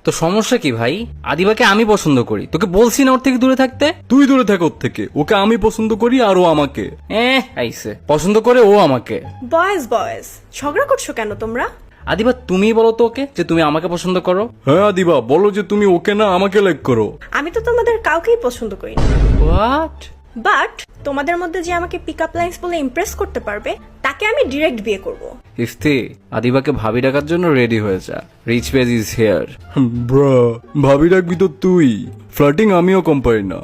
তো সমস্যা কি ভাই? আদিবাকে আমি পছন্দ করি, তোকে বলছি না ওর থেকে দূরে থাকতে? তুই দূরে থাক ওর থেকে, ওকে আমি পছন্দ করি আর ও আমাকে। আইসে পছন্দ করে ও আমাকে। বয়েজ ঝগড়া করছো কেন তোমরা? আদিবা তুমি বলো তো ওকে যে তুমি আমাকে পছন্দ করো। হ্যাঁ আদিবা, বলো যে তুমি ওকে না আমাকে লাইক করো। আমি তো তোমাদের কাউকেই পছন্দ করি না, হোয়াট? বাট তোমাদের মধ্যে যে আমাকে পিক আপ লাইন্স বলে ইমপ্রেস করতে পারবে তাকে আমি ডিরেক্ট বিয়ে করব। ইফতি, আদিবাকে ভাবি ডাকার জন্য রেডি হয়ে যা। Reach page is here. Bro, ভাবি রাখবি তো তুই, ফ্লার্টিং আমিও কম পারি না।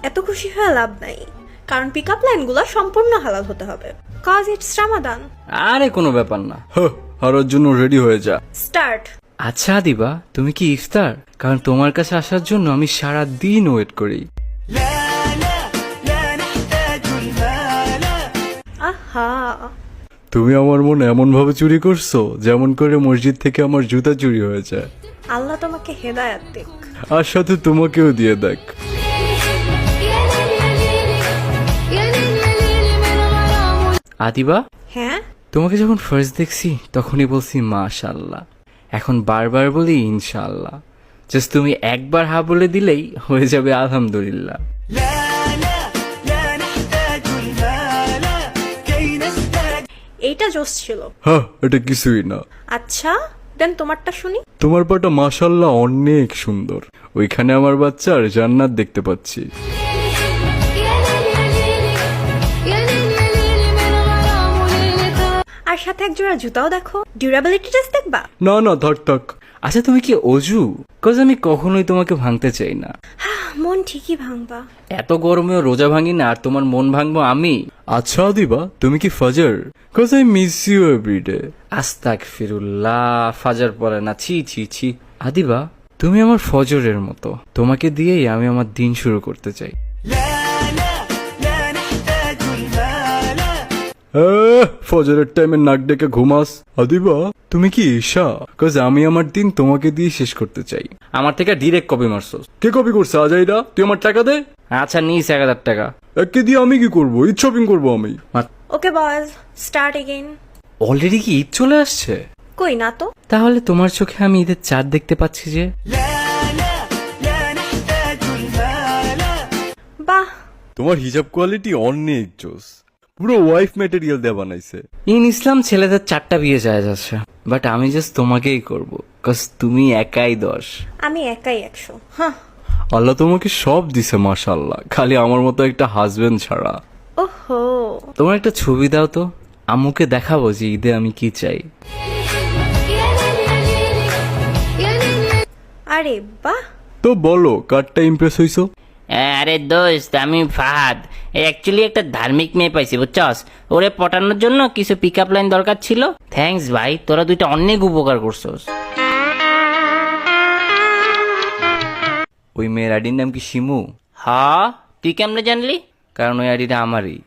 এত খুশি হয়ে লাভ নাই, কারণ পিক আপ লাইনগুলো সম্পূর্ণ হালাল হতে হবে, কজ ইটস রামাদান। আরে কোনো ব্যাপার না। হারার জন্য রেডি হয়ে যা। স্টার্ট। আচ্ছা আদিবা, তুমি কি ইফতার? কারণ তোমার কাছে আসার জন্য আমি সারা দিন ওয়েট করি। আহা, তুমি আমার মন এমন ভাবে চুরি করছো যেমন করে মসজিদ থেকে আমার জুতা চুরি হয়ে যায়। আল্লাহ তোমাকে হেদায়াত দিক। আর সাথে তোমাকেও দিয়ে দেখ। আদিবা, হ্যাঁ, তোমাকে যখন ফার্স্ট দেখছি তখনই বলছি মাশাআল্লাহ, এখন বারবার বলি ইনশাআল্লাহ। জাস্ট তুমি একবার হা বলে দিলেই হয়ে যাবে আলহামদুলিল্লাহ। এইটা জোস ছিল। হ্যাঁ, এটা কিছুই না। আচ্ছা দেন তোমারটা শুনি। তোমার পাটা মাশাআল্লাহ অনেক সুন্দর, ওইখানে আমার বাচ্চার জান্নাত দেখতে পাচ্ছি। আর সাথে এক জোড়া জুতাও দেখো, ডিউরাবিলিটি টেস্ট দেখবা? না না, থাক থাক। আচ্ছা তুমি কি অজু? কজ আমি কখনোই তোমাকে ভাঙতে চাই না। মন ঠিকই ভাঙবা। এত গরমেও রোজা ভাঙি না, আর তোমার মন ভাঙবো আমি? আচ্ছা আদিবা, তুমি কি ফাজার? Cause I miss you every day. আস্তাগফিরুল্লাহ, ফাজার পড়ে না, ছি ছি ছি। আদিবা, তুমি আমার ফজরের মতো, তোমাকে দিয়েই আমি আমার দিন শুরু করতে চাই। ফজরের টাইমে নাক ডেকে ঘুমাস। আদিবা, তুমি কি ঈশা? কজ আমি আমার দিন তোমাকে দিয়ে শেষ করতে চাই। আমার থেকে ডিরেক্ট কপি মারছস। কে কপি করছে আজাইরা? তুই আমার টাকা দে। আচ্ছা নিস 1000 টাকা। একে দিয়ে আমি কি করবো? ঈদ শপিং করবো আমি। ওকে বয়েজ, স্টার্ট এগেইন। অলরেডি কি ঈদ চলে আসছে? কই না তো। তাহলে তোমার চোখে আমি ঈদের চাঁদ দেখতে পাচ্ছি যে। বাহ, তোমার হিজাব কোয়ালিটি অনেক জোস, পুরো ওয়াইফ ম্যাটেরিয়াল দিয়ে বানাইছে। ইন ইসলাম ছেলেদের 4টা বিয়ে যায় যাচ্ছে, বাট আমি জাস্ট তোমাকেই করব, কজ তুমি একাই 10। আমি একাই 100। হ্যাঁ, আল্লাহ তোমাকে সব দিছে মাশাআল্লাহ, খালি আমার মতো একটা হাজবেন্ড ছাড়া। ওহো, তোমার একটা ছবি দাও তো, আম্মুকে দেখাবো যে ঈদে আমি কি চাই। আরে বাহ। তো বলো, কারটা ইমপ্রেস হইছো? আরে দোস্ত, আমি ফাহাদ। অ্যাকচুয়ালি একটা ধার্মিক মেয়ে পাইছি বুঝছস, ওরে পটানোর জন্য কিছু পিক আপ লাইন দরকার ছিল। থ্যাঙ্কস ভাই, তোরা দুইটা অনেক উপকার করছস। ওই মেয়ের আইডির নাম কি শিমু? হ, তুই কেমনে জানলি? কারণ ওই আইডিটা আমারই।